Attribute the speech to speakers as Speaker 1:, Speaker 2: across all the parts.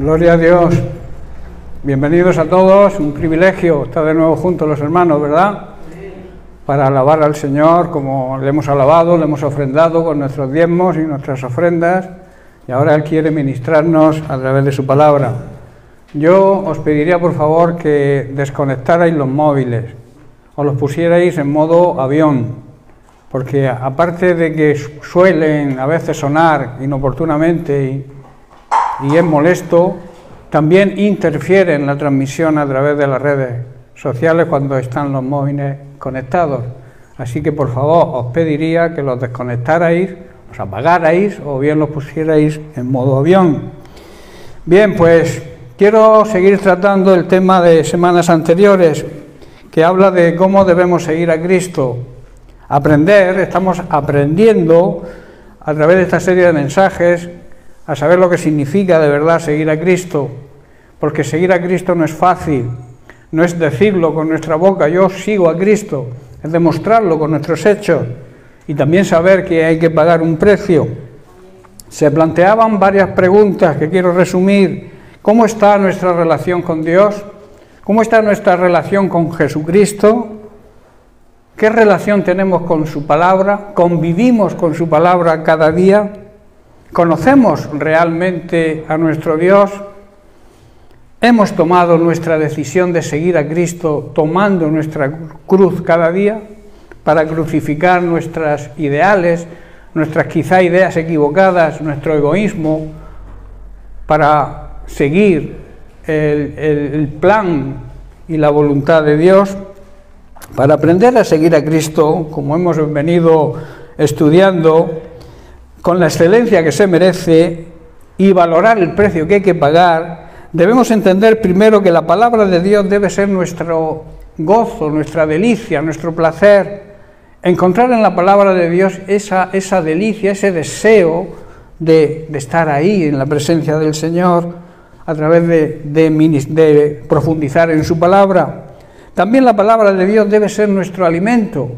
Speaker 1: Gloria a Dios. Bienvenidos a todos. Un privilegio estar de nuevo juntos los hermanos, ¿verdad? Para alabar al Señor como le hemos alabado, le hemos ofrendado con nuestros diezmos y nuestras ofrendas. Y ahora Él quiere ministrarnos a través de su palabra. Yo os pediría por favor que desconectarais los móviles o los pusierais en modo avión, porque aparte de que suelen a veces sonar inoportunamente y es molesto, también interfiere en la transmisión a través de las redes sociales cuando están los móviles conectados. Así que por favor os pediría que los desconectarais, os apagarais o bien los pusierais en modo avión. Bien, pues quiero seguir tratando el tema de semanas anteriores, que habla de cómo debemos seguir a Cristo. Estamos aprendiendo a través de esta serie de mensajes a saber lo que significa de verdad seguir a Cristo, porque seguir a Cristo no es fácil, no es decirlo con nuestra boca, yo sigo a Cristo, es demostrarlo con nuestros hechos y también saber que hay que pagar un precio. Se planteaban varias preguntas que quiero resumir. ¿Cómo está nuestra relación con Dios? ¿Cómo está nuestra relación con Jesucristo? ¿Qué relación tenemos con su palabra? ¿Convivimos con su palabra cada día? ¿Conocemos realmente a nuestro Dios? ¿Hemos tomado nuestra decisión de seguir a Cristo tomando nuestra cruz cada día para crucificar nuestros ideales, nuestras quizá ideas equivocadas, nuestro egoísmo, para seguir el plan y la voluntad de Dios? Para aprender a seguir a Cristo, como hemos venido estudiando, con la excelencia que se merece y valorar el precio que hay que pagar, debemos entender primero que la palabra de Dios debe ser nuestro gozo, nuestra delicia, nuestro placer. Encontrar en la palabra de Dios esa delicia, ese deseo de estar ahí en la presencia del Señor a través de profundizar en su palabra. También la palabra de Dios debe ser nuestro alimento.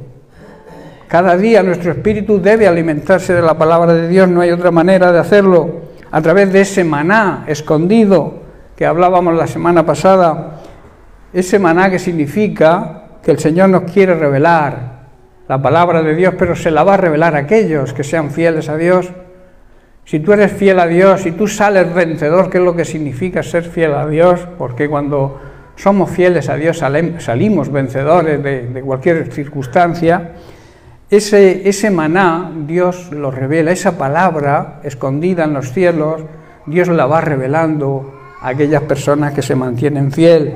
Speaker 1: Cada día nuestro espíritu debe alimentarse de la palabra de Dios, no hay otra manera de hacerlo, a través de ese maná escondido que hablábamos la semana pasada, ese maná que significa que el Señor nos quiere revelar la palabra de Dios, pero se la va a revelar a aquellos que sean fieles a Dios. Si tú eres fiel a Dios, si tú sales vencedor, ¿qué es lo que significa ser fiel a Dios? Porque cuando somos fieles a Dios salimos vencedores de cualquier circunstancia. Ese maná Dios lo revela, esa palabra escondida en los cielos, Dios la va revelando a aquellas personas que se mantienen fiel.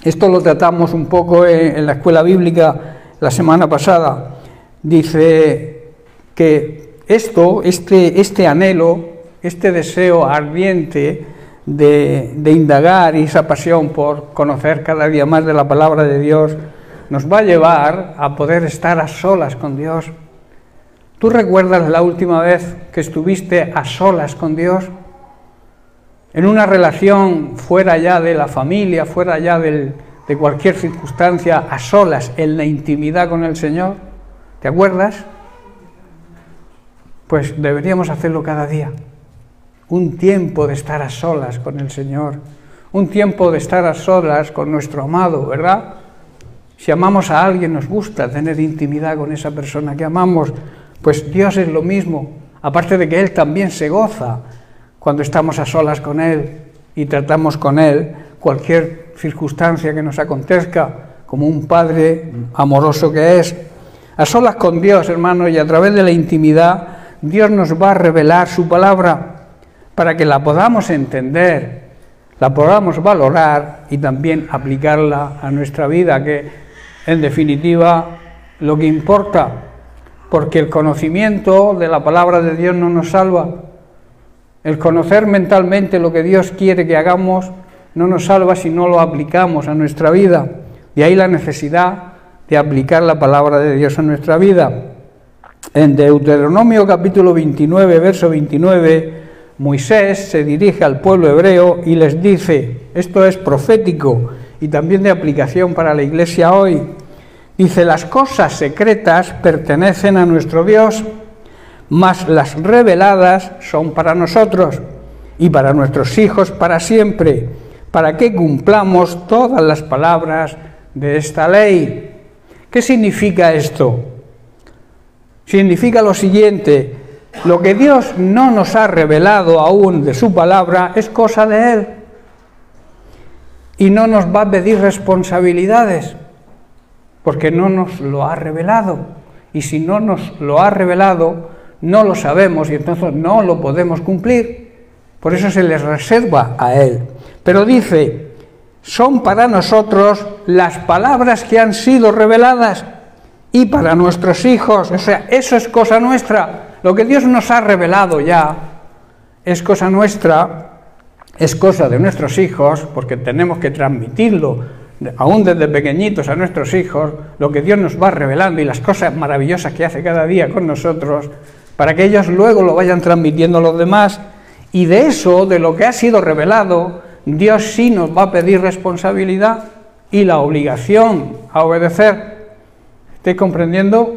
Speaker 1: Esto lo tratamos un poco en la escuela bíblica la semana pasada. Dice que este anhelo, este deseo ardiente de indagar y esa pasión por conocer cada día más de la palabra de Dios, nos va a llevar a poder estar a solas con Dios. ¿Tú recuerdas la última vez que estuviste a solas con Dios? En una relación fuera ya de la familia, fuera ya de cualquier circunstancia, a solas, en la intimidad con el Señor. ¿Te acuerdas? Pues deberíamos hacerlo cada día. Un tiempo de estar a solas con el Señor. Un tiempo de estar a solas con nuestro amado, ¿verdad? Si amamos a alguien, nos gusta tener intimidad con esa persona que amamos, pues Dios es lo mismo, aparte de que Él también se goza cuando estamos a solas con Él y tratamos con Él cualquier circunstancia que nos acontezca, como un Padre amoroso que es. A solas con Dios, hermanos, y a través de la intimidad, Dios nos va a revelar su palabra para que la podamos entender, la podamos valorar y también aplicarla a nuestra vida, que en definitiva, lo que importa, porque el conocimiento de la palabra de Dios no nos salva. El conocer mentalmente lo que Dios quiere que hagamos no nos salva si no lo aplicamos a nuestra vida. De ahí la necesidad de aplicar la palabra de Dios a nuestra vida. En Deuteronomio capítulo 29, verso 29, Moisés se dirige al pueblo hebreo y les dice, esto es profético y también de aplicación para la iglesia hoy, dice: las cosas secretas pertenecen a nuestro Dios, mas las reveladas son para nosotros, y para nuestros hijos para siempre, para que cumplamos todas las palabras de esta ley. ¿Qué significa esto? Significa lo siguiente: lo que Dios no nos ha revelado aún de su palabra es cosa de Él, y no nos va a pedir responsabilidades, porque no nos lo ha revelado, y si no nos lo ha revelado, no lo sabemos y entonces no lo podemos cumplir. Por eso se les reserva a Él. Pero dice, son para nosotros las palabras que han sido reveladas y para nuestros hijos. O sea, eso es cosa nuestra. Lo que Dios nos ha revelado ya es cosa nuestra, es cosa de nuestros hijos, porque tenemos que transmitirlo aún desde pequeñitos a nuestros hijos, lo que Dios nos va revelando y las cosas maravillosas que hace cada día con nosotros, para que ellos luego lo vayan transmitiendo a los demás. Y de eso, de lo que ha sido revelado, Dios sí nos va a pedir responsabilidad y la obligación a obedecer. ¿Estáis comprendiendo?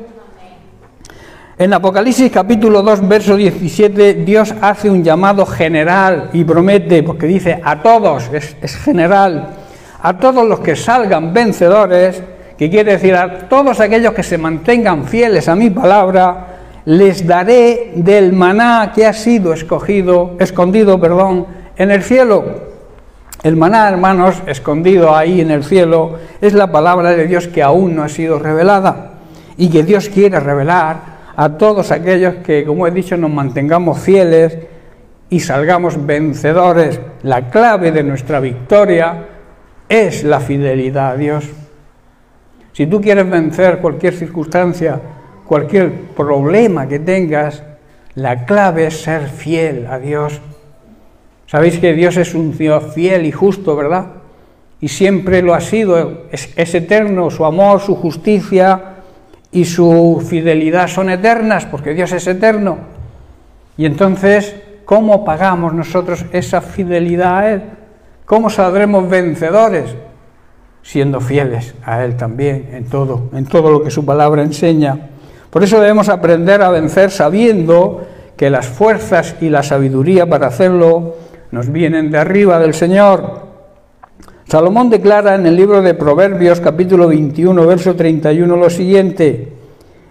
Speaker 1: En Apocalipsis capítulo 2, verso 17, Dios hace un llamado general y promete, porque dice a todos, es general, a todos los que salgan vencedores, que quiere decir a todos aquellos que se mantengan fieles a mi palabra, les daré del maná que ha sido escondido, en el cielo. El maná, hermanos, escondido ahí en el cielo, es la palabra de Dios que aún no ha sido revelada y que Dios quiere revelar a todos aquellos que, como he dicho, nos mantengamos fieles y salgamos vencedores. La clave de nuestra victoria es la fidelidad a Dios. Si tú quieres vencer cualquier circunstancia, cualquier problema que tengas, la clave es ser fiel a Dios. Sabéis que Dios es un Dios fiel y justo, ¿verdad? Y siempre lo ha sido, es eterno, su amor, su justicia y su fidelidad son eternas, porque Dios es eterno. Y entonces, ¿cómo pagamos nosotros esa fidelidad a Él? ¿Cómo saldremos vencedores? Siendo fieles a Él también, en todo lo que su palabra enseña. Por eso debemos aprender a vencer sabiendo que las fuerzas y la sabiduría para hacerlo nos vienen de arriba del Señor. Salomón declara en el libro de Proverbios, capítulo 21, verso 31, lo siguiente: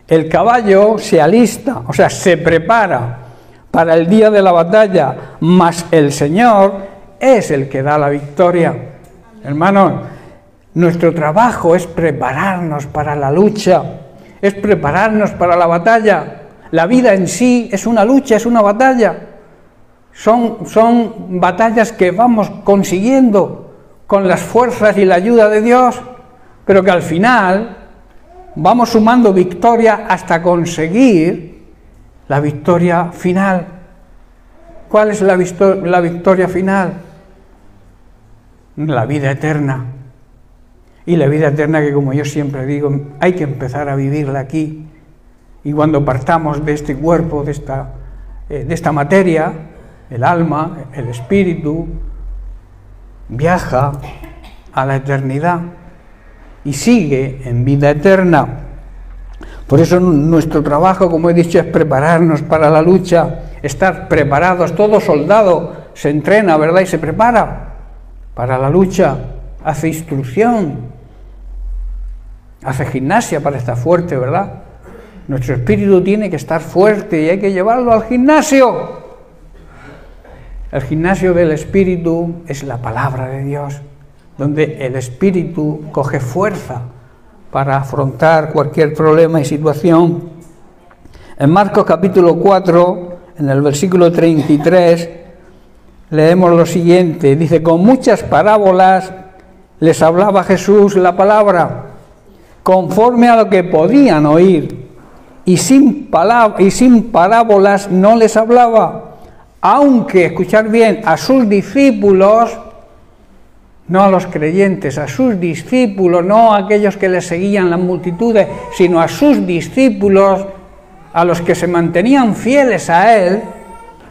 Speaker 1: el caballo se alista, o sea, se prepara para el día de la batalla, mas el Señor es el que da la victoria. Hermanos, nuestro trabajo es prepararnos para la lucha, es prepararnos para la batalla. La vida en sí es una lucha, es una batalla. Son batallas que vamos consiguiendo con las fuerzas y la ayuda de Dios, pero que al final vamos sumando victoria hasta conseguir la victoria final. ¿Cuál es la victoria final? La vida eterna. Y la vida eterna que, como yo siempre digo, hay que empezar a vivirla aquí. Y cuando partamos de este cuerpo, de esta materia, el alma, el espíritu, viaja a la eternidad y sigue en vida eterna. Por eso nuestro trabajo, como he dicho, es prepararnos para la lucha, estar preparados. Todo soldado se entrena, ¿verdad? Y se prepara para la lucha, hace instrucción, hace gimnasia para estar fuerte, ¿verdad? Nuestro espíritu tiene que estar fuerte y hay que llevarlo al gimnasio. El gimnasio del espíritu es la palabra de Dios, donde el espíritu coge fuerza para afrontar cualquier problema y situación. En Marcos capítulo 4, en el versículo 33, leemos lo siguiente, dice: con muchas parábolas les hablaba Jesús la palabra, conforme a lo que podían oír, y sin parábolas no les hablaba, aunque, escuchad bien, a sus discípulos, no a los creyentes, a sus discípulos, no a aquellos que les seguían las multitudes, sino a sus discípulos, a los que se mantenían fieles a Él,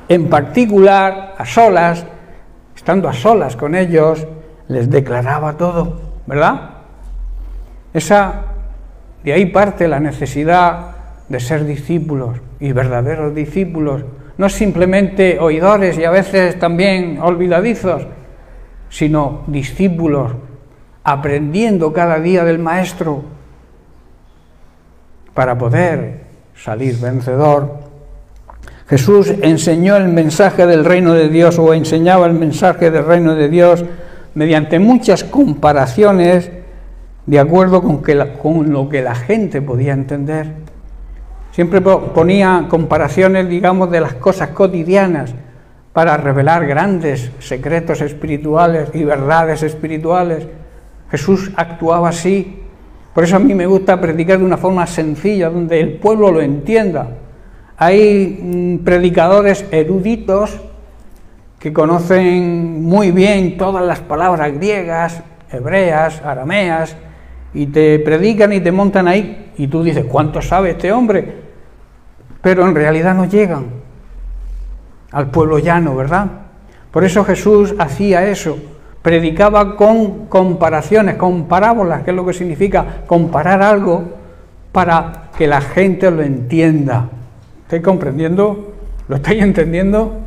Speaker 1: en particular, a solas, estando a solas con ellos, les declaraba todo, ¿verdad? De ahí parte la necesidad de ser discípulos y verdaderos discípulos, no simplemente oidores y a veces también olvidadizos, sino discípulos, aprendiendo cada día del Maestro para poder salir vencedor. Jesús enseñó el mensaje del reino de Dios, o enseñaba el mensaje del reino de Dios mediante muchas comparaciones de acuerdo con lo que la gente podía entender. Siempre ponía comparaciones, digamos, de las cosas cotidianas para revelar grandes secretos espirituales y verdades espirituales. Jesús actuaba así. Por eso a mí me gusta predicar de una forma sencilla, donde el pueblo lo entienda. Hay predicadores eruditos que conocen muy bien todas las palabras griegas, hebreas, arameas, y te predican y te montan ahí, y tú dices, ¿cuánto sabe este hombre? Pero en realidad no llegan al pueblo llano, ¿verdad? Por eso Jesús hacía eso, predicaba con comparaciones, con parábolas, que es lo que significa comparar algo para que la gente lo entienda. ¿Estáis comprendiendo? ¿Lo estáis entendiendo?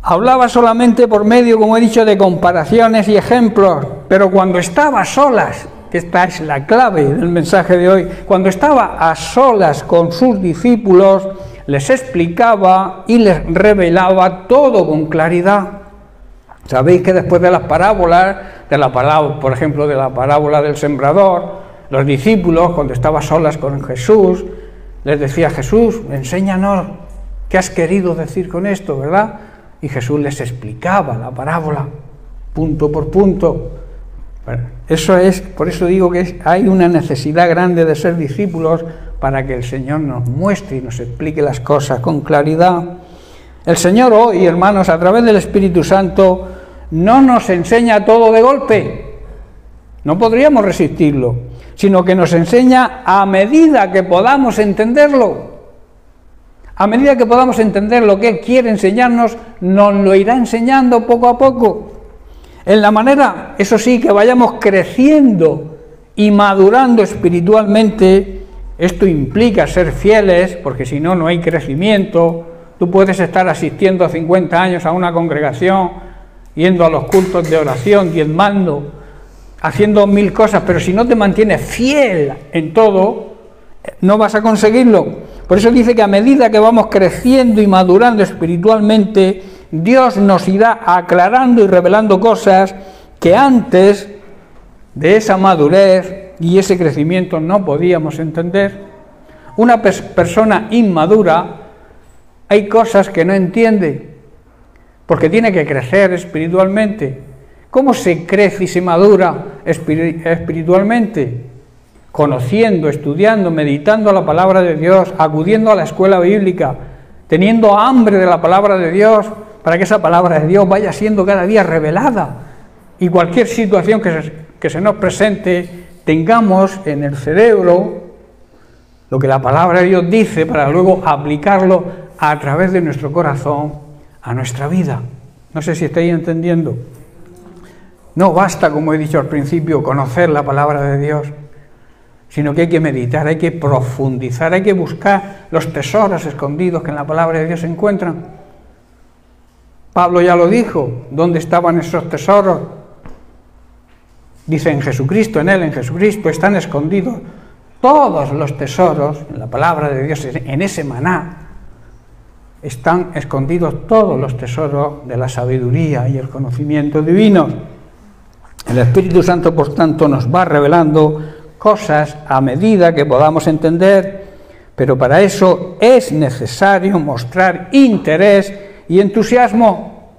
Speaker 1: Hablaba solamente por medio, como he dicho, de comparaciones y ejemplos, pero cuando estaba a solas, que esta es la clave del mensaje de hoy, cuando estaba a solas con sus discípulos, les explicaba y les revelaba todo con claridad. Sabéis que después de las parábolas, por ejemplo, de la parábola del sembrador, los discípulos, cuando estaba a solas con Jesús, les decía, Jesús, enséñanos qué has querido decir con esto, ¿verdad? Y Jesús les explicaba la parábola, punto por punto. Eso es, por eso digo que hay una necesidad grande de ser discípulos para que el Señor nos muestre y nos explique las cosas con claridad. El Señor hoy, hermanos, a través del Espíritu Santo, no nos enseña todo de golpe. No podríamos resistirlo, sino que nos enseña a medida que podamos entenderlo. A medida que podamos entender lo que Él quiere enseñarnos, nos lo irá enseñando poco a poco. En la manera, eso sí, que vayamos creciendo y madurando espiritualmente. Esto implica ser fieles, porque si no, no hay crecimiento. Tú puedes estar asistiendo a 50 años a una congregación, yendo a los cultos de oración, diezmando, haciendo 1000 cosas, pero si no te mantienes fiel en todo, no vas a conseguirlo. Por eso dice que a medida que vamos creciendo y madurando espiritualmente, Dios nos irá aclarando y revelando cosas que antes de esa madurez y ese crecimiento no podíamos entender. Una persona inmadura, hay cosas que no entiende, porque tiene que crecer espiritualmente. ¿Cómo se crece y se madura espiritualmente? Conociendo, estudiando, meditando la palabra de Dios, acudiendo a la escuela bíblica, teniendo hambre de la palabra de Dios, para que esa palabra de Dios vaya siendo cada día revelada. Y cualquier situación que se nos presente, tengamos en el cerebro lo que la palabra de Dios dice, para luego aplicarlo a través de nuestro corazón a nuestra vida. No sé si estáis entendiendo. No basta, como he dicho al principio, conocer la palabra de Dios, sino que hay que meditar, hay que profundizar, hay que buscar los tesoros escondidos que en la palabra de Dios se encuentran. Pablo ya lo dijo, ¿dónde estaban esos tesoros? Dice, en Jesucristo, en Él, en Jesucristo están escondidos todos los tesoros, en la palabra de Dios, en ese maná, están escondidos todos los tesoros de la sabiduría y el conocimiento divino. El Espíritu Santo, por tanto, nos va revelando cosas a medida que podamos entender, pero para eso es necesario mostrar interés y entusiasmo.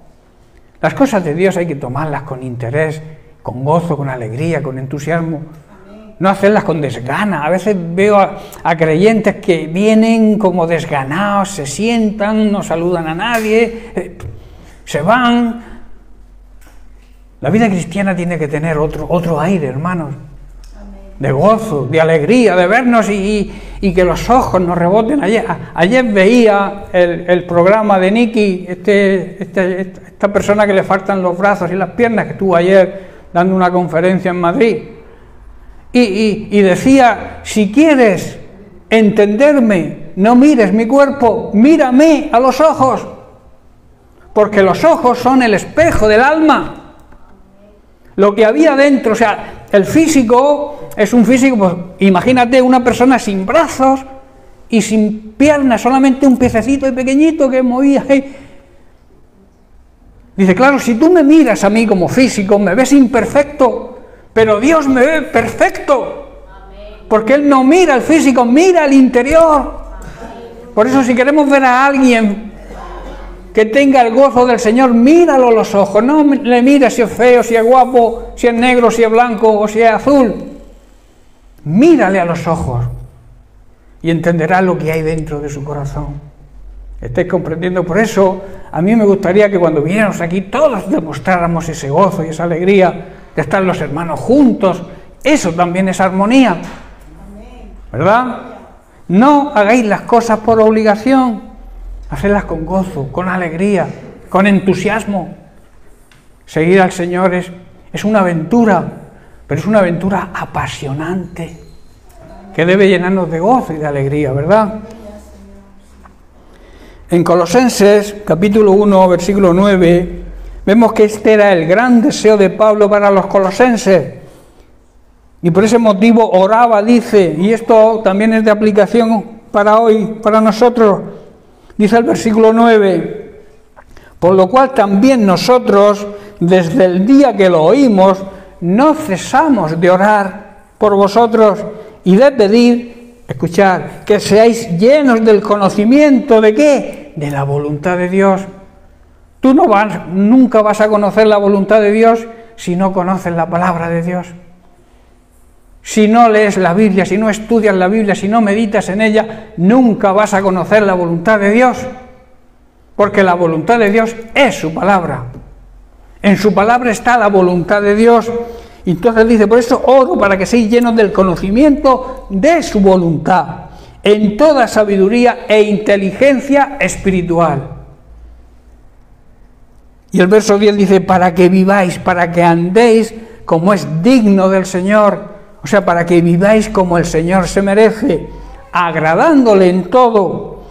Speaker 1: Las cosas de Dios hay que tomarlas con interés, con gozo, con alegría, con entusiasmo, no hacerlas con desgana. A veces veo a creyentes que vienen como desganados, se sientan, no saludan a nadie, se van. La vida cristiana tiene que tener otro aire, hermanos, de gozo, de alegría, de vernos y que los ojos nos reboten. Ayer veía el programa de Nicky, esta persona que le faltan los brazos y las piernas, que estuvo ayer dando una conferencia en Madrid, y decía, si quieres entenderme, no mires mi cuerpo, mírame a los ojos, porque los ojos son el espejo del alma. Lo que había dentro, o sea, el físico es un físico, pues, imagínate una persona sin brazos y sin piernas, solamente un piececito y pequeñito que movía. Dice, claro, si tú me miras a mí como físico, me ves imperfecto, pero Dios me ve perfecto, porque Él no mira el físico, mira el interior. Por eso si queremos ver a alguien que tenga el gozo del Señor, míralo a los ojos, no le mires si es feo, si es guapo, si es negro, si es blanco o si es azul. Mírale a los ojos y entenderá lo que hay dentro de su corazón. ¿Estáis comprendiendo? Por eso a mí me gustaría que cuando viniéramos aquí todos demostráramos ese gozo y esa alegría de estar los hermanos juntos. Eso también es armonía, ¿verdad? No hagáis las cosas por obligación, hacedlas con gozo, con alegría, con entusiasmo. Seguir al Señor es una aventura, pero es una aventura apasionante, que debe llenarnos de gozo y de alegría, ¿verdad? En Colosenses, capítulo 1, versículo 9, vemos que este era el gran deseo de Pablo para los colosenses. Y por ese motivo oraba, dice, y esto también es de aplicación para hoy, para nosotros, dice el versículo 9, por lo cual también nosotros, desde el día que lo oímos, no cesamos de orar por vosotros y de pedir, escuchad, que seáis llenos del conocimiento de ¿qué? De la voluntad de Dios. Tú nunca vas a conocer la voluntad de Dios si no conoces la palabra de Dios. Si no lees la Biblia, si no estudias la Biblia, si no meditas en ella, nunca vas a conocer la voluntad de Dios. Porque la voluntad de Dios es su palabra. En su palabra está la voluntad de Dios. Y entonces dice, por eso oro para que seáis llenos del conocimiento de su voluntad, en toda sabiduría e inteligencia espiritual. Y el verso 10 dice, para que viváis, para que andéis como es digno del Señor. O sea, para que viváis como el Señor se merece, agradándole en todo,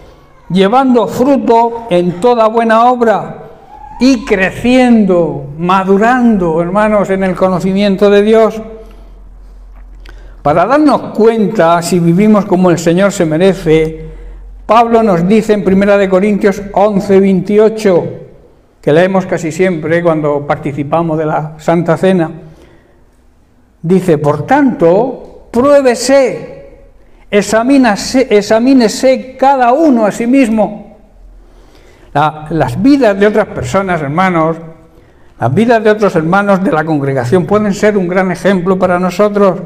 Speaker 1: llevando fruto en toda buena obra y creciendo, madurando, hermanos, en el conocimiento de Dios. Para darnos cuenta si vivimos como el Señor se merece, Pablo nos dice en 1 Corintios 11, 28, que leemos casi siempre cuando participamos de la Santa Cena, dice, por tanto, pruébese, examínese cada uno a sí mismo. Las vidas de otras personas, hermanos, las vidas de otros hermanos de la congregación pueden ser un gran ejemplo para nosotros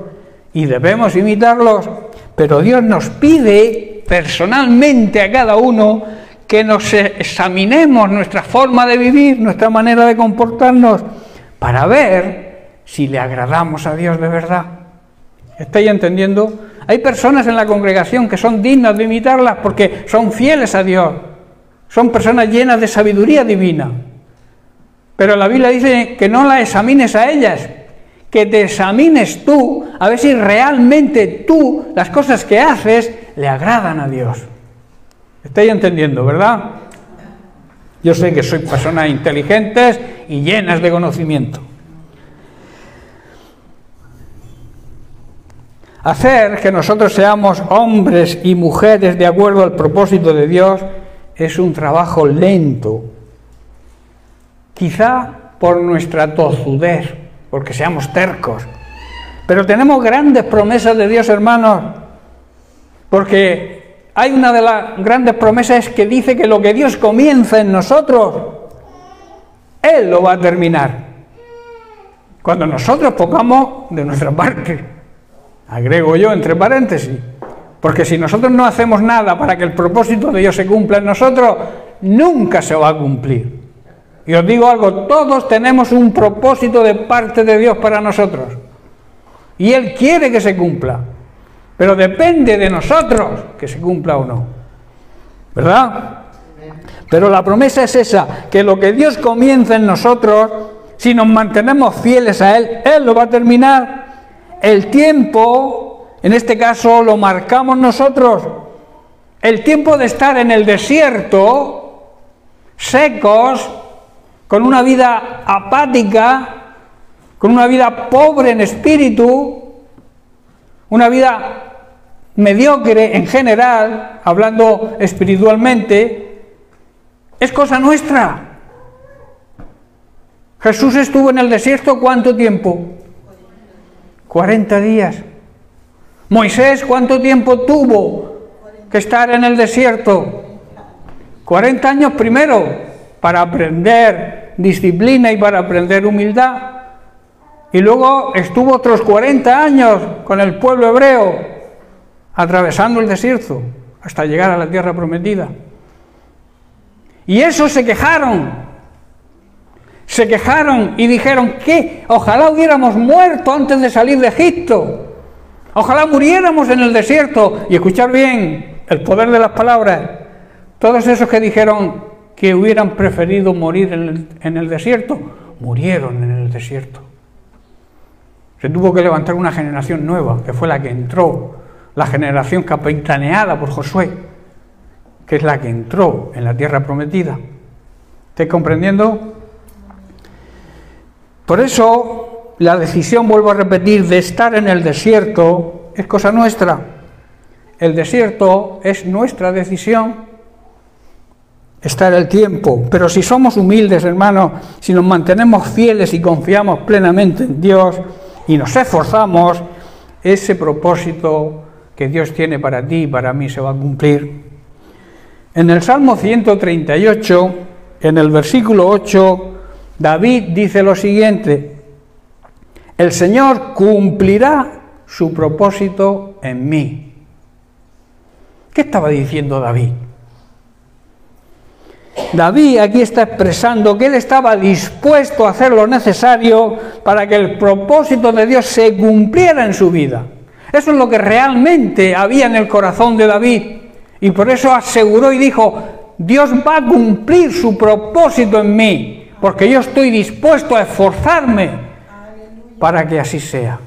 Speaker 1: y debemos imitarlos, pero Dios nos pide personalmente a cada uno que nos examinemos nuestra forma de vivir, nuestra manera de comportarnos, para ver si le agradamos a Dios de verdad. ¿Estáis entendiendo? Hay personas en la congregación que son dignas de imitarlas porque son fieles a Dios. Son personas llenas de sabiduría divina. Pero la Biblia dice que no las examines a ellas, que te examines tú, a ver si realmente tú, las cosas que haces, le agradan a Dios. ¿Estáis entendiendo, verdad? Yo sé que sois personas inteligentes y llenas de conocimiento. Hacer que nosotros seamos hombres y mujeres de acuerdo al propósito de Dios es un trabajo lento, quizá por nuestra tozudez, porque seamos tercos, pero tenemos grandes promesas de Dios, hermanos, porque hay una de las grandes promesas que dice que lo que Dios comienza en nosotros, Él lo va a terminar, cuando nosotros pongamos de nuestra parte. Agrego yo entre paréntesis, porque si nosotros no hacemos nada para que el propósito de Dios se cumpla en nosotros, nunca se va a cumplir. Y os digo algo, todos tenemos un propósito de parte de Dios para nosotros. Y Él quiere que se cumpla, pero depende de nosotros que se cumpla o no. ¿Verdad? Pero la promesa es esa, que lo que Dios comienza en nosotros, si nos mantenemos fieles a Él, Él lo va a terminar. El tiempo, en este caso, lo marcamos nosotros. el tiempo de estar en el desierto, secos, con una vida apática, con una vida pobre en espíritu, una vida mediocre en general, hablando espiritualmente, es cosa nuestra. Jesús estuvo en el desierto ¿cuánto tiempo? 40 días. Moisés, ¿cuánto tiempo tuvo que estar en el desierto? 40 años primero, para aprender disciplina y para aprender humildad. Y luego estuvo otros 40 años con el pueblo hebreo, atravesando el desierto, hasta llegar a la tierra prometida. Y esos se quejaron y dijeron que ojalá hubiéramos muerto antes de salir de Egipto, ojalá muriéramos en el desierto. Y escuchar bien el poder de las palabras, todos esos que dijeron que hubieran preferido morir en el desierto, murieron en el desierto. Se tuvo que levantar una generación nueva, que fue la que entró, la generación capitaneada por Josué, que es la que entró en la tierra prometida. ¿Estáis comprendiendo? Por eso, la decisión, vuelvo a repetir, de estar en el desierto es cosa nuestra. El desierto es nuestra decisión. Estar el tiempo. Pero si somos humildes, hermanos, si nos mantenemos fieles y confiamos plenamente en Dios y nos esforzamos, ese propósito que Dios tiene para ti y para mí se va a cumplir. En el Salmo 138, en el versículo 8, David dice lo siguiente: el Señor cumplirá su propósito en mí. ¿Qué estaba diciendo David? David aquí está expresando que él estaba dispuesto a hacer lo necesario para que el propósito de Dios se cumpliera en su vida. Eso es lo que realmente había en el corazón de David, y por eso aseguró y dijo: Dios va a cumplir su propósito en mí, porque yo estoy dispuesto a esforzarme para que así sea.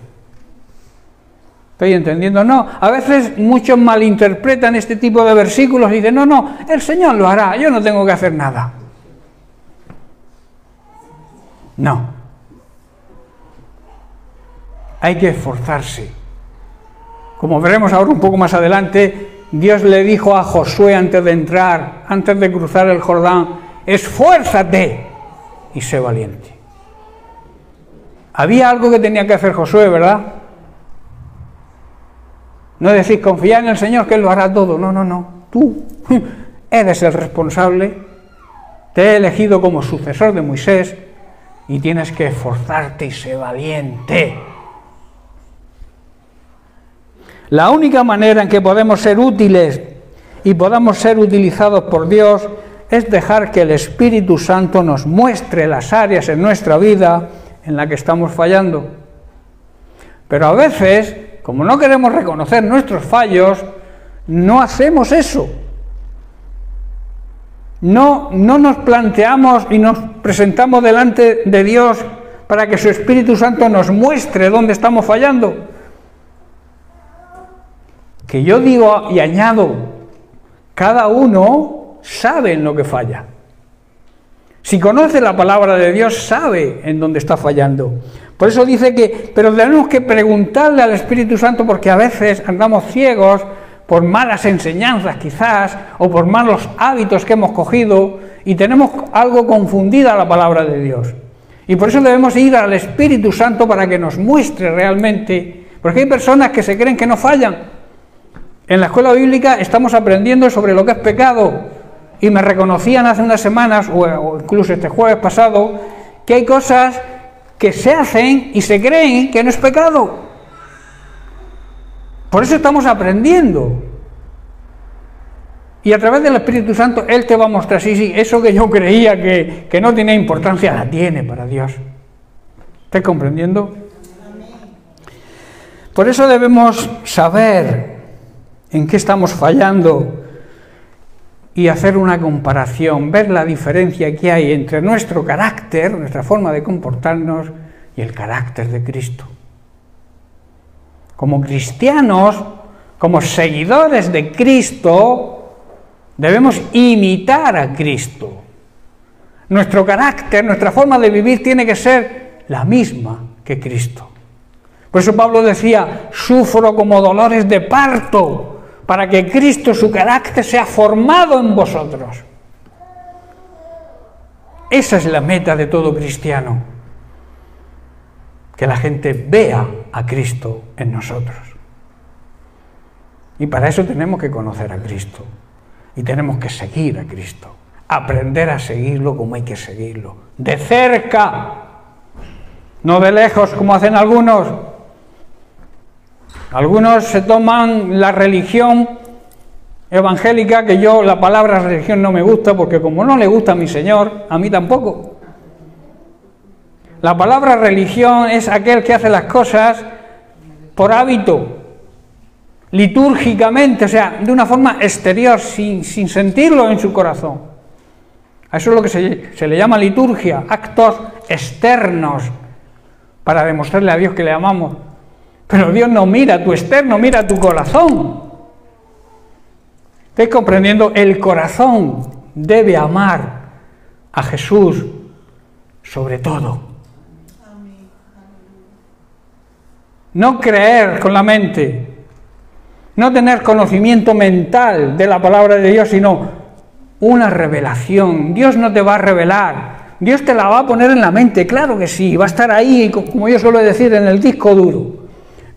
Speaker 1: ¿Estoy entendiendo? No, a veces muchos malinterpretan este tipo de versículos y dicen: no, el Señor lo hará, yo no tengo que hacer nada. No. Hay que esforzarse. Como veremos ahora un poco más adelante, Dios le dijo a Josué antes de entrar, antes de cruzar el Jordán: esfuérzate y sé valiente. Había algo que tenía que hacer Josué, ¿verdad? No decir confía en el Señor que Él lo hará todo. No. Tú eres el responsable. Te he elegido como sucesor de Moisés y tienes que esforzarte y ser valiente. La única manera en que podemos ser útiles y podamos ser utilizados por Dios es dejar que el Espíritu Santo nos muestre las áreas en nuestra vida en las que estamos fallando. Pero a veces, como no queremos reconocer nuestros fallos, no hacemos eso. No nos planteamos y nos presentamos delante de Dios para que su Espíritu Santo nos muestre dónde estamos fallando. Que yo digo y añado, cada uno sabe en lo que falla. Si conoce la palabra de Dios, sabe en dónde está fallando. Por eso dice que, pero tenemos que preguntarle al Espíritu Santo, porque a veces andamos ciegos por malas enseñanzas quizás, o por malos hábitos que hemos cogido, y tenemos algo confundida la palabra de Dios. Y por eso debemos ir al Espíritu Santo para que nos muestre realmente, porque hay personas que se creen que no fallan. En la escuela bíblica estamos aprendiendo sobre lo que es pecado, y me reconocían hace unas semanas, o incluso este jueves pasado, que hay cosas que se hacen y se creen que no es pecado. Por eso estamos aprendiendo. Y a través del Espíritu Santo Él te va a mostrar: sí, eso que yo creía que no tenía importancia, la tiene para Dios. ¿Estás comprendiendo? Por eso debemos saber en qué estamos fallando y hacer una comparación, ver la diferencia que hay entre nuestro carácter, nuestra forma de comportarnos, y el carácter de Cristo. Como cristianos, como seguidores de Cristo, Debemos imitar a Cristo. Nuestro carácter, nuestra forma de vivir tiene que ser la misma que Cristo. Por eso Pablo decía, sufro como dolores de parto, para que Cristo, su carácter, sea formado en vosotros. Esa es la meta de todo cristiano, que la gente vea a Cristo en nosotros. Y para eso tenemos que conocer a Cristo, y tenemos que seguir a Cristo, aprender a seguirlo como hay que seguirlo, de cerca, no de lejos como hacen algunos. Algunos se toman la religión evangélica, que yo la palabra religión no me gusta, porque como no le gusta a mi Señor, a mí tampoco. La palabra religión es aquel que hace las cosas por hábito, litúrgicamente, o sea, de una forma exterior, sin sentirlo en su corazón. A eso es lo que se le llama liturgia, actos externos, para demostrarle a Dios que le amamos. Pero Dios no mira tu externo, mira tu corazón. ¿Estáis comprendiendo? El corazón debe amar a Jesús sobre todo. No creer con la mente, no tener conocimiento mental de la palabra de Dios, sino una revelación. Dios no te va a revelar, Dios te la va a poner en la mente, claro que sí, va a estar ahí, como yo suelo decir, en el disco duro.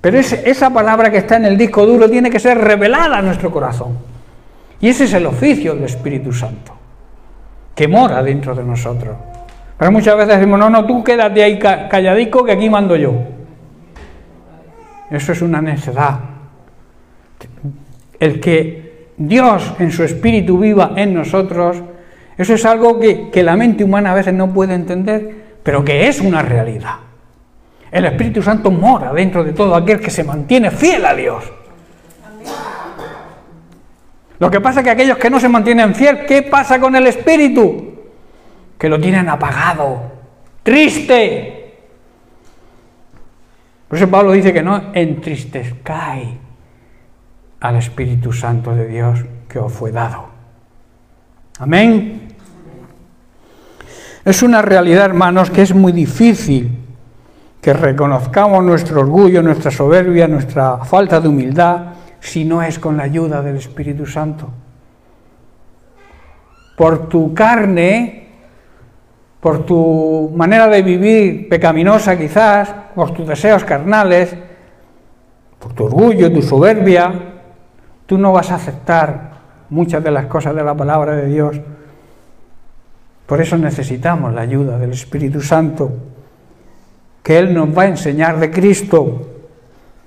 Speaker 1: Pero esa palabra que está en el disco duro tiene que ser revelada a nuestro corazón. Y ese es el oficio del Espíritu Santo, que mora dentro de nosotros. Pero muchas veces decimos, no, tú quédate ahí calladico, que aquí mando yo. Eso es una necedad. El que Dios en su Espíritu viva en nosotros, eso es algo que la mente humana a veces no puede entender, pero que es una realidad. El Espíritu Santo mora dentro de todo aquel que se mantiene fiel a Dios. Lo que pasa es que aquellos que no se mantienen fiel, ¿qué pasa con el Espíritu? Que lo tienen apagado, triste. Por eso Pablo dice que no entristezcáis al Espíritu Santo de Dios que os fue dado. Amén. Es una realidad, hermanos, que es muy difícil que reconozcamos nuestro orgullo, nuestra soberbia, nuestra falta de humildad, si no es con la ayuda del Espíritu Santo. Por tu carne, por tu manera de vivir pecaminosa quizás, por tus deseos carnales, por tu orgullo, tu soberbia, tú no vas a aceptar muchas de las cosas de la palabra de Dios. Por eso necesitamos la ayuda del Espíritu Santo, que Él nos va a enseñar de Cristo,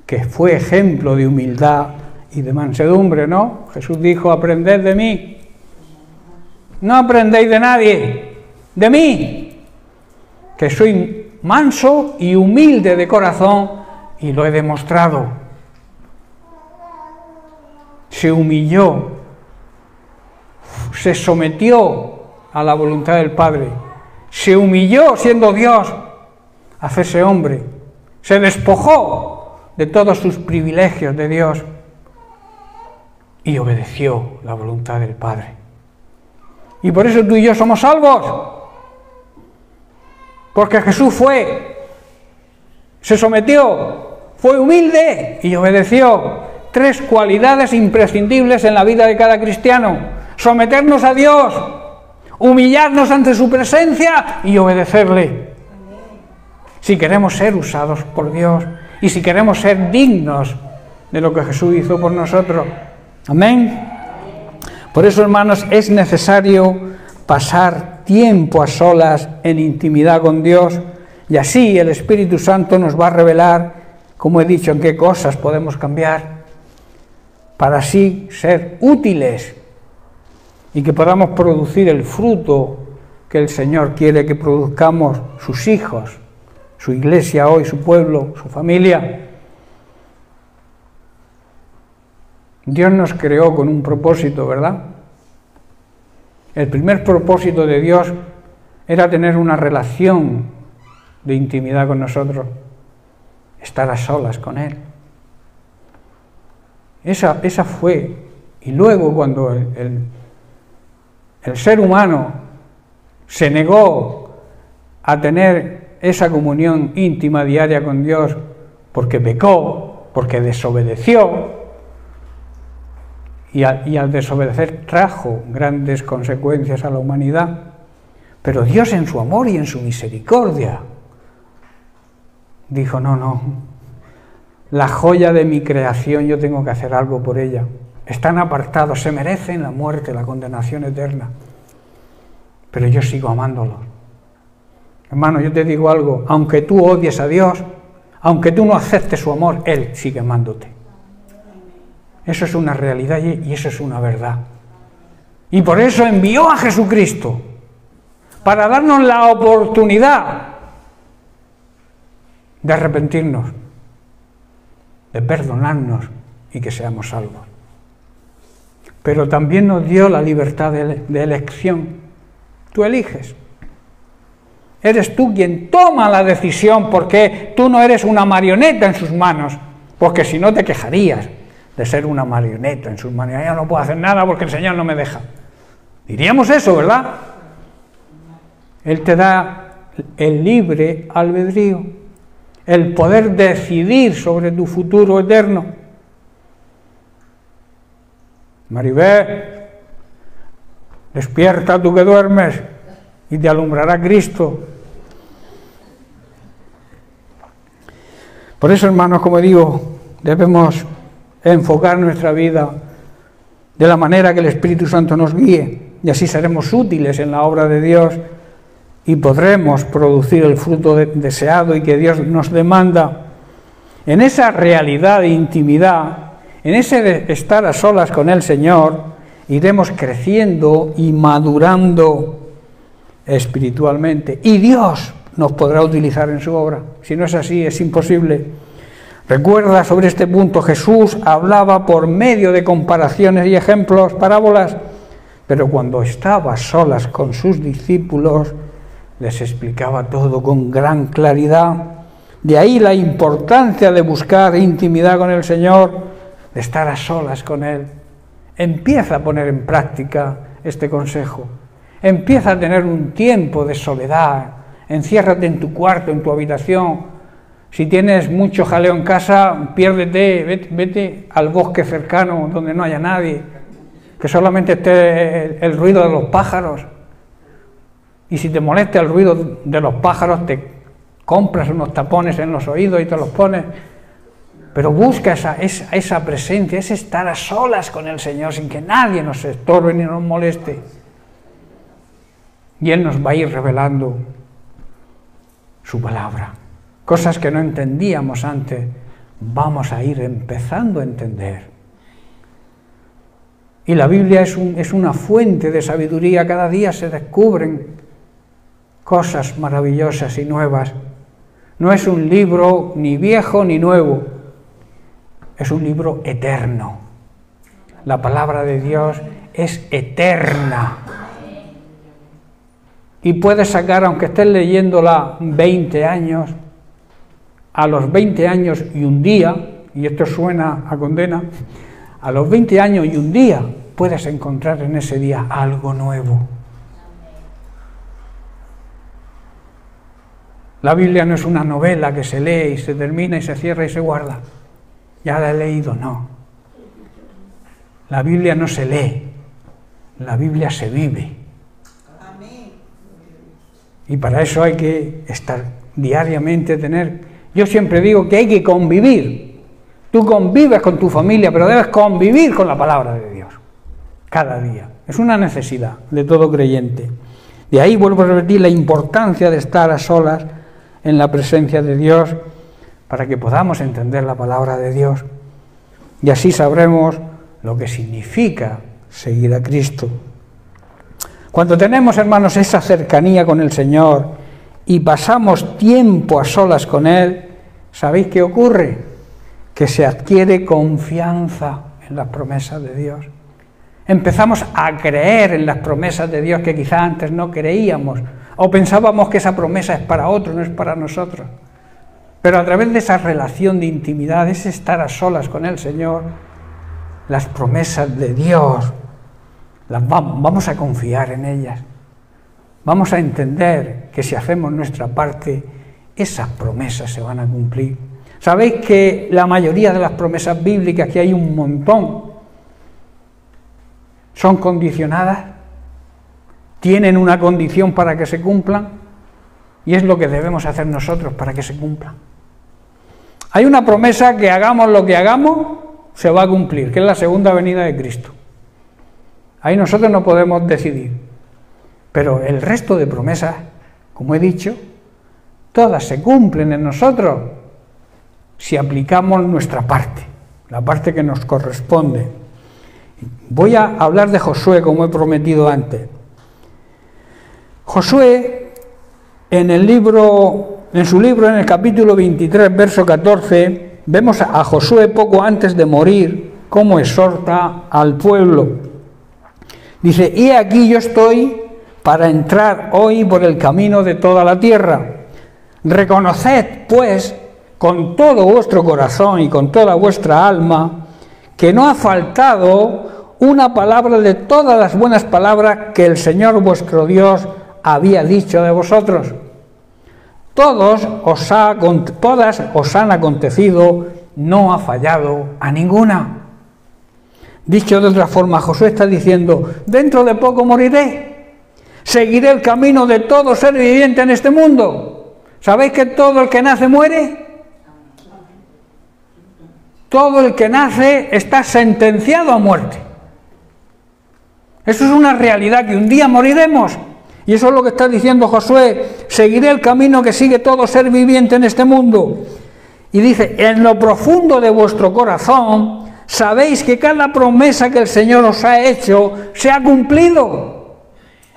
Speaker 1: que fue ejemplo de humildad y de mansedumbre, ¿no? Jesús dijo, aprended de mí. No aprendéis de nadie, de mí, que soy manso y humilde de corazón, y lo he demostrado. Se humilló, se sometió a la voluntad del Padre, se humilló siendo Dios, a hacerse hombre, se despojó de todos sus privilegios de Dios y obedeció la voluntad del Padre. Y por eso tú y yo somos salvos, porque Jesús se sometió, fue humilde y obedeció. 3 cualidades imprescindibles en la vida de cada cristiano: someternos a Dios, humillarnos ante su presencia y obedecerle. Si queremos ser usados por Dios y si queremos ser dignos de lo que Jesús hizo por nosotros. Amén. Por eso, hermanos, es necesario pasar tiempo a solas en intimidad con Dios, y así el Espíritu Santo nos va a revelar, como he dicho, en qué cosas podemos cambiar para así ser útiles y que podamos producir el fruto que el Señor quiere que produzcamos, sus hijos, su iglesia hoy, su pueblo, su familia. Dios nos creó con un propósito, ¿verdad? El primer propósito de Dios era tener una relación de intimidad con nosotros, estar a solas con Él. Esa fue. Y luego, cuando el ser humano se negó a tener esa comunión íntima diaria con Dios porque pecó, porque desobedeció, y al desobedecer trajo grandes consecuencias a la humanidad. Pero Dios, en su amor y en su misericordia, dijo: no, la joya de mi creación, yo tengo que hacer algo por ella. Están apartados, se merecen la muerte, la condenación eterna, pero yo sigo amándolos. Hermano, yo te digo algo: aunque tú odies a Dios, aunque tú no aceptes su amor, Él sigue amándote. Eso es una realidad y eso es una verdad. Y por eso envió a Jesucristo, para darnos la oportunidad de arrepentirnos, de perdonarnos y que seamos salvos. Pero también nos dio la libertad de elección. Tú eliges. Eres tú quien toma la decisión, porque tú no eres una marioneta en sus manos, porque si no te quejarías de ser una marioneta en sus manos. Yo no puedo hacer nada porque el Señor no me deja. Diríamos eso, ¿verdad? Él te da el libre albedrío, el poder decidir sobre tu futuro eterno. Maribel, despierta tú que duermes y te alumbrará Cristo. Por eso, hermanos, como digo, debemos enfocar nuestra vida de la manera que el Espíritu Santo nos guíe, y así seremos útiles en la obra de Dios y podremos producir el fruto deseado y que Dios nos demanda. En esa realidad de intimidad, en ese de estar a solas con el Señor, iremos creciendo y madurando espiritualmente, y Dios nos podrá utilizar en su obra. Si no es así, es imposible. Recuerda, sobre este punto Jesús hablaba por medio de comparaciones y ejemplos, parábolas, pero cuando estaba a solas con sus discípulos, les explicaba todo con gran claridad. De ahí la importancia de buscar intimidad con el Señor, de estar a solas con Él. Empieza a poner en práctica este consejo. Empieza a tener un tiempo de soledad. Enciérrate en tu cuarto, en tu habitación. Si tienes mucho jaleo en casa, piérdete, vete al bosque cercano donde no haya nadie, que solamente esté el ruido de los pájaros. Y si te molesta el ruido de los pájaros, te compras unos tapones en los oídos y te los pones. Pero busca esa presencia, ese estar a solas con el Señor sin que nadie nos estorbe ni nos moleste. Y Él nos va a ir revelando su palabra. Cosas que no entendíamos antes, vamos a ir empezando a entender. Y la Biblia es una fuente de sabiduría. Cada día se descubren cosas maravillosas y nuevas. No es un libro ni viejo ni nuevo, es un libro eterno. La palabra de Dios es eterna. Y puedes sacar, aunque estés leyéndola 20 años, a los 20 años y un día, y esto suena a condena, a los 20 años y un día puedes encontrar en ese día algo nuevo. La Biblia no es una novela que se lee y se termina y se cierra y se guarda. Ya la he leído, no. La Biblia no se lee, la Biblia se vive. Y para eso hay que estar diariamente, Yo siempre digo que hay que convivir. Tú convives con tu familia, pero debes convivir con la palabra de Dios. Cada día. Es una necesidad de todo creyente. De ahí vuelvo a repetir la importancia de estar a solas en la presencia de Dios para que podamos entender la palabra de Dios. Y así sabremos lo que significa seguir a Cristo. Cuando tenemos, hermanos, esa cercanía con el Señor y pasamos tiempo a solas con Él, ¿sabéis qué ocurre? Que se adquiere confianza en las promesas de Dios. Empezamos a creer en las promesas de Dios que quizá antes no creíamos, o pensábamos que esa promesa es para otro, no es para nosotros. Pero a través de esa relación de intimidad, ese estar a solas con el Señor, las promesas de Dios vamos a confiar en ellas. Vamos a entender que si hacemos nuestra parte, esas promesas se van a cumplir. ¿Sabéis que la mayoría de las promesas bíblicas, que hay un montón, son condicionadas? Tienen una condición para que se cumplan, y es lo que debemos hacer nosotros para que se cumplan. Hay una promesa que hagamos lo que hagamos, se va a cumplir, que es la segunda venida de Cristo. Ahí nosotros no podemos decidir. Pero el resto de promesas, como he dicho, todas se cumplen en nosotros si aplicamos nuestra parte, la parte que nos corresponde. Voy a hablar de Josué, como he prometido antes. Josué, en su libro, en el capítulo 23, verso 14, vemos a Josué poco antes de morir, cómo exhorta al pueblo. Dice: «Y aquí yo estoy para entrar hoy por el camino de toda la tierra. Reconoced, pues, con todo vuestro corazón y con toda vuestra alma, que no ha faltado una palabra de todas las buenas palabras que el Señor vuestro Dios había dicho de vosotros. Todas os han acontecido, no ha fallado a ninguna». Dicho de otra forma, Josué está diciendo: dentro de poco moriré, seguiré el camino de todo ser viviente en este mundo. ¿Sabéis que todo el que nace muere? Todo el que nace está sentenciado a muerte. Eso es una realidad, que un día moriremos. Y eso es lo que está diciendo Josué: seguiré el camino que sigue todo ser viviente en este mundo. Y dice: en lo profundo de vuestro corazón sabéis que cada promesa que el Señor os ha hecho se ha cumplido.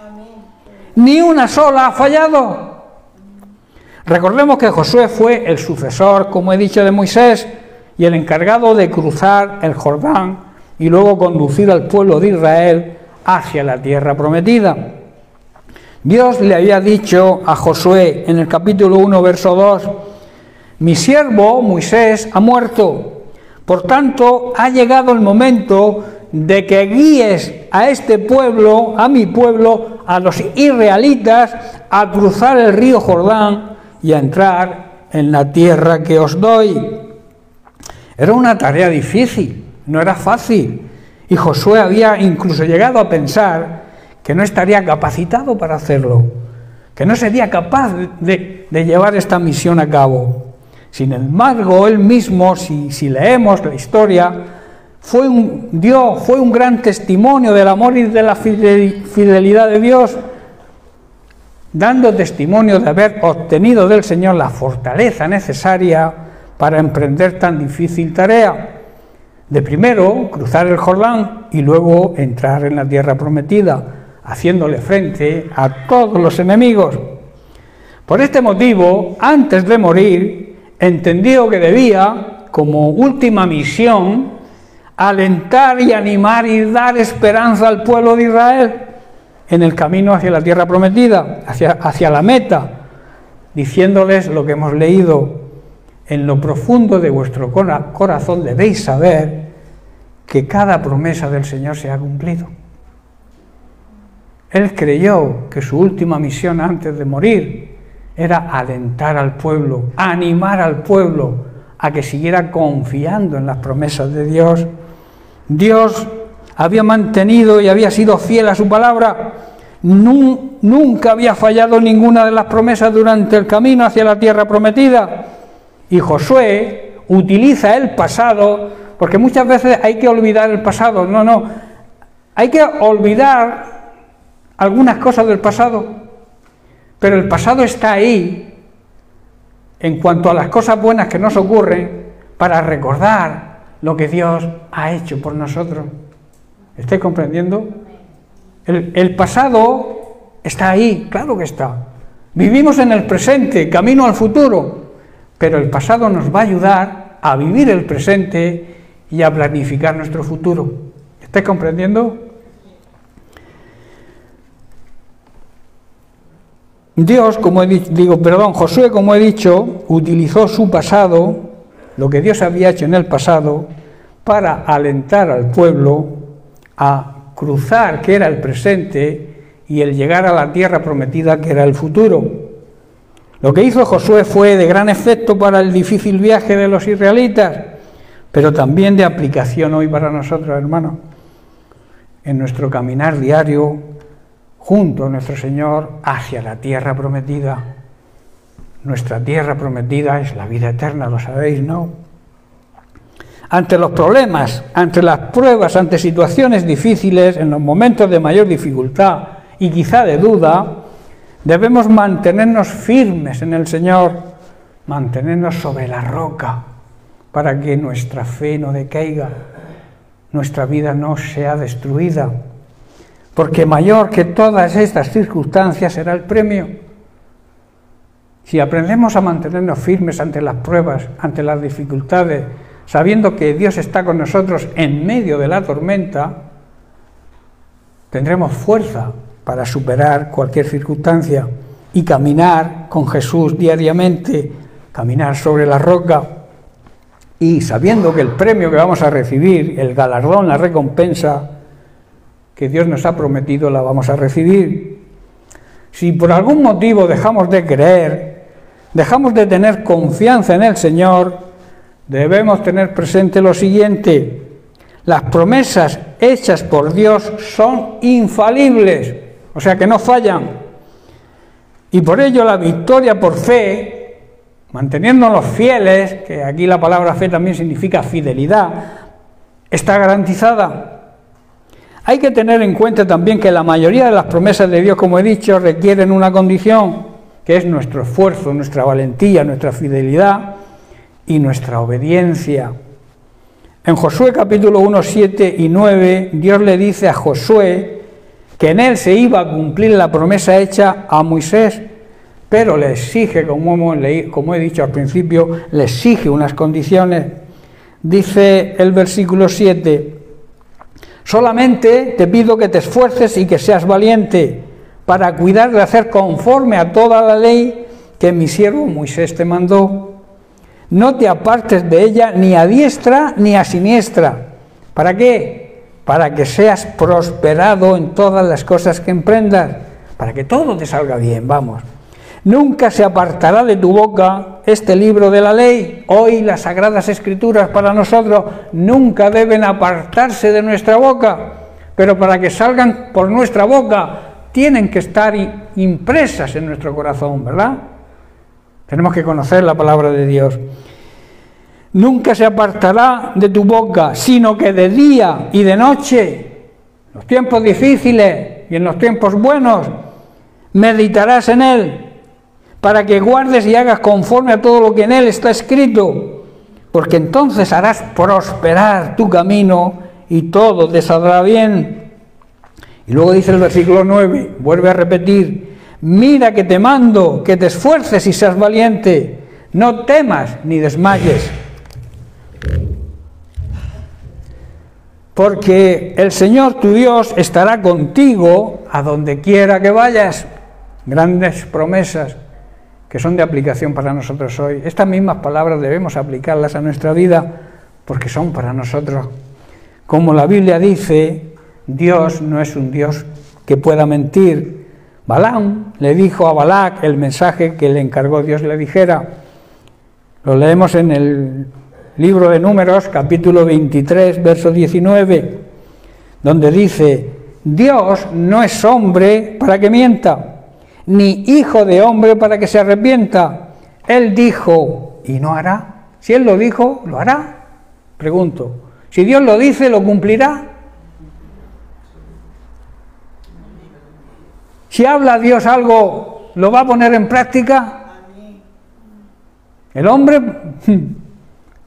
Speaker 1: Amén. Ni una sola ha fallado. Recordemos que Josué fue el sucesor, como he dicho, de Moisés, y el encargado de cruzar el Jordán y luego conducir al pueblo de Israel hacia la tierra prometida. Dios le había dicho a Josué en el capítulo 1, verso 2: «Mi siervo Moisés ha muerto. Por tanto, ha llegado el momento de que guíes a este pueblo, a mi pueblo, a los israelitas, a cruzar el río Jordán y a entrar en la tierra que os doy». Era una tarea difícil, no era fácil, y Josué había incluso llegado a pensar que no estaría capacitado para hacerlo, que no sería capaz de llevar esta misión a cabo. Sin embargo, él mismo, si leemos la historia, fue un gran testimonio del amor y de la fidelidad de Dios, dando testimonio de haber obtenido del Señor la fortaleza necesaria para emprender tan difícil tarea, de primero cruzar el Jordán y luego entrar en la tierra prometida, haciéndole frente a todos los enemigos. Por este motivo, antes de morir, entendió que debía, como última misión, alentar y animar y dar esperanza al pueblo de Israel en el camino hacia la tierra prometida, hacia la meta, diciéndoles lo que hemos leído: en lo profundo de vuestro corazón debéis saber que cada promesa del Señor se ha cumplido. Él creyó que su última misión antes de morir era alentar al pueblo, animar al pueblo a que siguiera confiando en las promesas de Dios. Dios había mantenido y había sido fiel a su palabra. Nunca había fallado ninguna de las promesas durante el camino hacia la tierra prometida. Y Josué utiliza el pasado, porque muchas veces hay que olvidar el pasado. No, hay que olvidar algunas cosas del pasado. Pero el pasado está ahí, en cuanto a las cosas buenas que nos ocurren, para recordar lo que Dios ha hecho por nosotros. ¿Estáis comprendiendo? El pasado está ahí, claro que está. Vivimos en el presente, camino al futuro, pero el pasado nos va a ayudar a vivir el presente y a planificar nuestro futuro. ¿Estáis comprendiendo? Josué, como he dicho, utilizó su pasado, lo que Dios había hecho en el pasado, para alentar al pueblo a cruzar, que era el presente, y el llegar a la tierra prometida, que era el futuro. Lo que hizo Josué fue de gran efecto para el difícil viaje de los israelitas, pero también de aplicación hoy para nosotros, hermanos, en nuestro caminar diario junto a nuestro Señor hacia la tierra prometida. Nuestra tierra prometida es la vida eterna, lo sabéis, ¿no? Ante los problemas, ante las pruebas, ante situaciones difíciles, en los momentos de mayor dificultad y quizá de duda, debemos mantenernos firmes en el Señor, mantenernos sobre la roca, para que nuestra fe no decaiga, nuestra vida no sea destruida, porque mayor que todas estas circunstancias será el premio. Si aprendemos a mantenernos firmes ante las pruebas, ante las dificultades, sabiendo que Dios está con nosotros en medio de la tormenta, tendremos fuerza para superar cualquier circunstancia y caminar con Jesús diariamente, caminar sobre la roca, y sabiendo que el premio que vamos a recibir, el galardón, la recompensa que Dios nos ha prometido, la vamos a recibir. Si por algún motivo dejamos de creer, dejamos de tener confianza en el Señor, debemos tener presente lo siguiente: las promesas hechas por Dios son infalibles, o sea que no fallan, y por ello la victoria por fe, manteniéndonos fieles, que aquí la palabra fe también significa fidelidad, está garantizada. Hay que tener en cuenta también que la mayoría de las promesas de Dios, como he dicho, requieren una condición, que es nuestro esfuerzo, nuestra valentía, nuestra fidelidad y nuestra obediencia. En Josué capítulo 1, 7 y 9, Dios le dice a Josué que en él se iba a cumplir la promesa hecha a Moisés, pero le exige, como he dicho al principio, le exige unas condiciones. Dice el versículo 7, solamente te pido que te esfuerces y que seas valiente para cuidar de hacer conforme a toda la ley que mi siervo Moisés te mandó. No te apartes de ella ni a diestra ni a siniestra. ¿Para qué? Para que seas prosperado en todas las cosas que emprendas, para que todo te salga bien, vamos. Nunca se apartará de tu boca este libro de la ley. Hoy las Sagradas Escrituras para nosotros nunca deben apartarse de nuestra boca, pero para que salgan por nuestra boca tienen que estar impresas en nuestro corazón, ¿verdad? Tenemos que conocer la palabra de Dios. Nunca se apartará de tu boca, sino que de día y de noche, en los tiempos difíciles y en los tiempos buenos, meditarás en él, para que guardes y hagas conforme a todo lo que en él está escrito, porque entonces harás prosperar tu camino y todo te saldrá bien. Y luego dice el versículo 9, vuelve a repetir, mira que te mando, que te esfuerces y seas valiente, no temas ni desmayes, porque el Señor tu Dios estará contigo a donde quiera que vayas. Grandes promesas que son de aplicación para nosotros hoy. Estas mismas palabras debemos aplicarlas a nuestra vida porque son para nosotros. Como la Biblia dice, Dios no es un Dios que pueda mentir. Balaam le dijo a Balac el mensaje que le encargó Dios le dijera. Lo leemos en el libro de Números, capítulo 23, verso 19, donde dice, Dios no es hombre para que mienta, ni hijo de hombre para que se arrepienta. Él dijo y no hará. Si Él lo dijo, lo hará. Pregunto, si Dios lo dice, ¿lo cumplirá? Si habla Dios algo, ¿lo va a poner en práctica? El hombre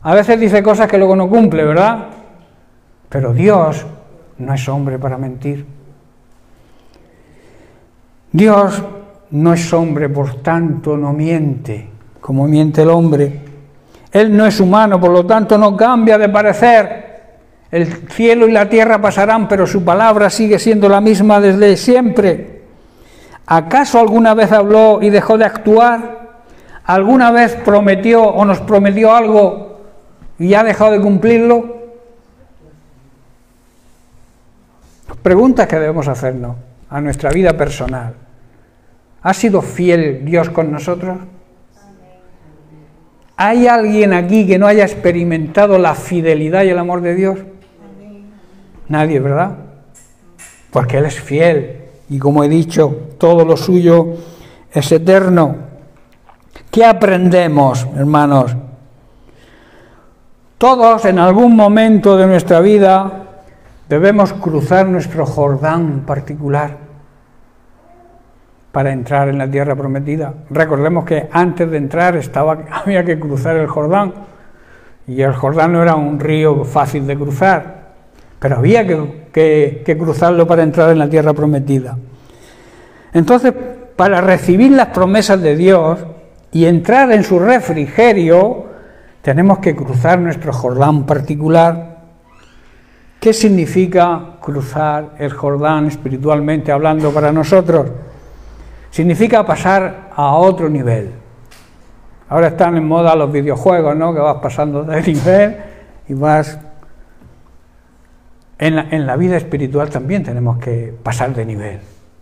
Speaker 1: a veces dice cosas que luego no cumple, ¿verdad? Pero Dios no es hombre para mentir. Dios no es hombre, por tanto no miente, como miente el hombre. Él no es humano, por lo tanto no cambia de parecer. El cielo y la tierra pasarán, pero su palabra sigue siendo la misma desde siempre. ¿Acaso alguna vez habló y dejó de actuar? ¿Alguna vez prometió o nos prometió algo y ha dejado de cumplirlo? Preguntas que debemos hacernos a nuestra vida personal. ¿Ha sido fiel Dios con nosotros? ¿Hay alguien aquí que no haya experimentado la fidelidad y el amor de Dios? Nadie, ¿verdad? Porque Él es fiel y, como he dicho, todo lo suyo es eterno. ¿Qué aprendemos, hermanos? Todos en algún momento de nuestra vida debemos cruzar nuestro Jordán particular para entrar en la tierra prometida. Recordemos que antes de entrar había que cruzar el Jordán, y el Jordán no era un río fácil de cruzar, pero había que cruzarlo para entrar en la tierra prometida. Entonces, para recibir las promesas de Dios y entrar en su refrigerio, tenemos que cruzar nuestro Jordán particular. ¿Qué significa cruzar el Jordán espiritualmente hablando para nosotros? Significa pasar a otro nivel. Ahora están en moda los videojuegos, ¿no? Que vas pasando de nivel y vas... En la vida espiritual también tenemos que pasar de nivel,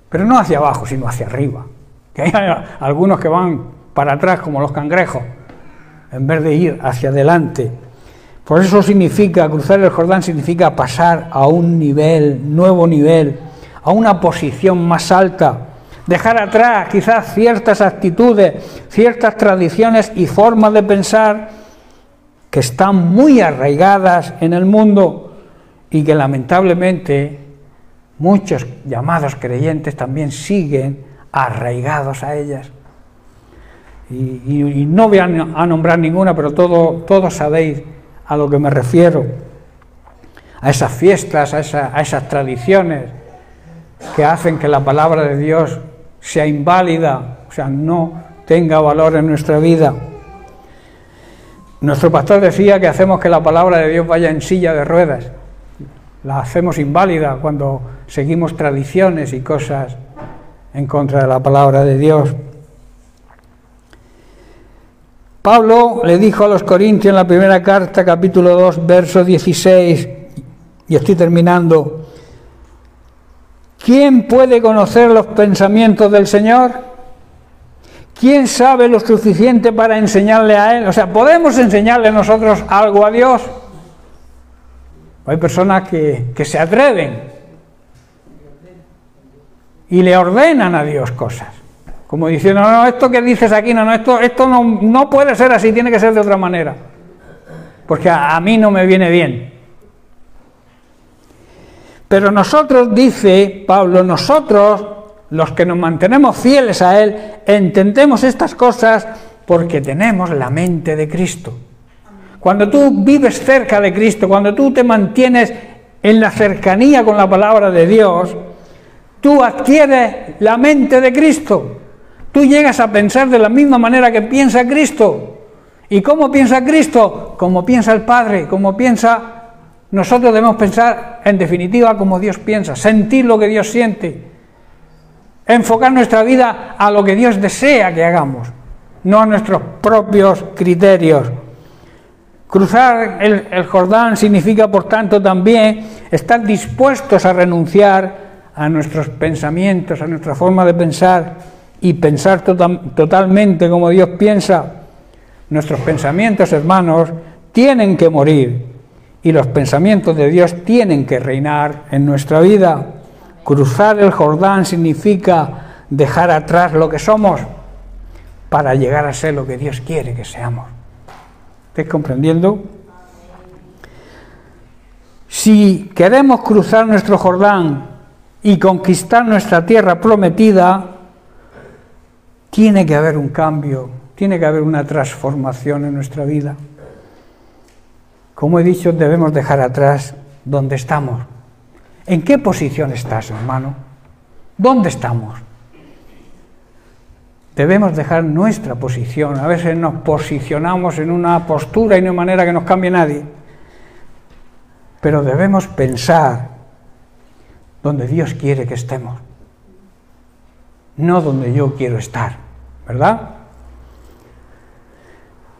Speaker 1: pero no hacia abajo, sino hacia arriba. Que hay algunos que van para atrás como los cangrejos, en vez de ir hacia adelante. Por eso significa, cruzar el Jordán significa pasar a un nivel, nuevo nivel, a una posición más alta. Dejar atrás quizás ciertas actitudes, ciertas tradiciones y formas de pensar que están muy arraigadas en el mundo y que lamentablemente muchos llamados creyentes también siguen arraigados a ellas. Y no voy a nombrar ninguna, pero todos sabéis a lo que me refiero, a esas fiestas, a esas tradiciones que hacen que la palabra de Dios sea inválida, o sea, no tenga valor en nuestra vida. Nuestro pastor decía que hacemos que la palabra de Dios vaya en silla de ruedas, la hacemos inválida cuando seguimos tradiciones y cosas en contra de la palabra de Dios. Pablo le dijo a los Corintios en la primera carta, capítulo 2, verso 16, y estoy terminando: ¿quién puede conocer los pensamientos del Señor? ¿Quién sabe lo suficiente para enseñarle a Él? O sea, ¿podemos enseñarle nosotros algo a Dios? Hay personas que se atreven y le ordenan a Dios cosas, como diciendo, no, esto que dices aquí, esto no puede ser así, tiene que ser de otra manera, porque a mí no me viene bien. Pero nosotros, dice Pablo, nosotros, los que nos mantenemos fieles a Él, entendemos estas cosas porque tenemos la mente de Cristo. Cuando tú vives cerca de Cristo, cuando tú te mantienes en la cercanía con la palabra de Dios, tú adquieres la mente de Cristo. Tú llegas a pensar de la misma manera que piensa Cristo. ¿Y cómo piensa Cristo? Como piensa el Padre, como piensa... Nosotros debemos pensar, en definitiva, como Dios piensa, sentir lo que Dios siente, enfocar nuestra vida a lo que Dios desea que hagamos, no a nuestros propios criterios. Cruzar el Jordán significa, por tanto, también estar dispuestos a renunciar a nuestros pensamientos, a nuestra forma de pensar y pensar totalmente como Dios piensa. Nuestros pensamientos, hermanos, tienen que morir. Y los pensamientos de Dios tienen que reinar en nuestra vida. Cruzar el Jordán significa dejar atrás lo que somos para llegar a ser lo que Dios quiere que seamos. ¿Estáis comprendiendo? Si queremos cruzar nuestro Jordán y conquistar nuestra tierra prometida, tiene que haber un cambio, tiene que haber una transformación en nuestra vida. Como he dicho, debemos dejar atrás donde estamos. ¿En qué posición estás, hermano? ¿Dónde estamos? Debemos dejar nuestra posición. A veces nos posicionamos en una postura y no hay manera que nos cambie nadie. Pero debemos pensar donde Dios quiere que estemos, no donde yo quiero estar, ¿verdad?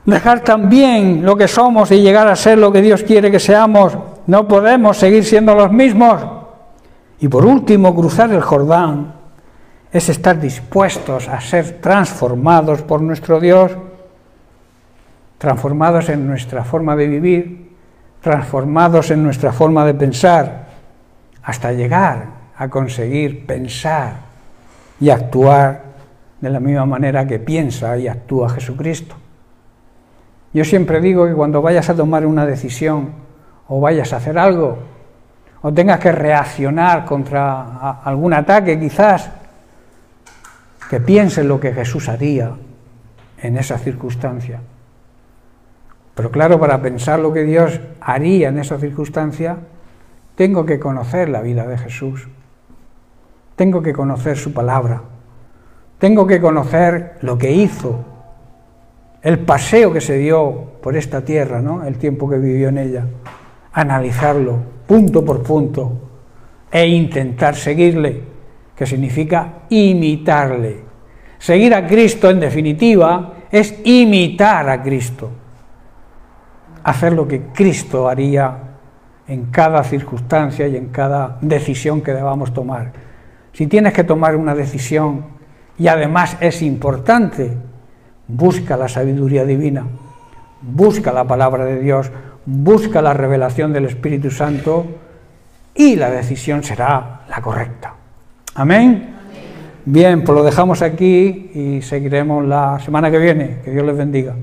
Speaker 1: Dejar también lo que somos y llegar a ser lo que Dios quiere que seamos. No podemos seguir siendo los mismos. Y por último, cruzar el Jordán es estar dispuestos a ser transformados por nuestro Dios, transformados en nuestra forma de vivir, transformados en nuestra forma de pensar, hasta llegar a conseguir pensar y actuar de la misma manera que piensa y actúa Jesucristo. Yo siempre digo que cuando vayas a tomar una decisión o vayas a hacer algo, o tengas que reaccionar contra algún ataque quizás, que pienses lo que Jesús haría en esa circunstancia. Pero claro, para pensar lo que Dios haría en esa circunstancia, tengo que conocer la vida de Jesús, tengo que conocer su palabra, tengo que conocer lo que hizo, el paseo que se dio por esta tierra, ¿no? El tiempo que vivió en ella, analizarlo punto por punto e intentar seguirle, que significa imitarle. Seguir a Cristo, en definitiva, es imitar a Cristo, hacer lo que Cristo haría en cada circunstancia y en cada decisión que debamos tomar. Si tienes que tomar una decisión y además es importante, busca la sabiduría divina, busca la palabra de Dios, busca la revelación del Espíritu Santo y la decisión será la correcta. ¿Amén? Bien, pues lo dejamos aquí y seguiremos la semana que viene. Que Dios les bendiga.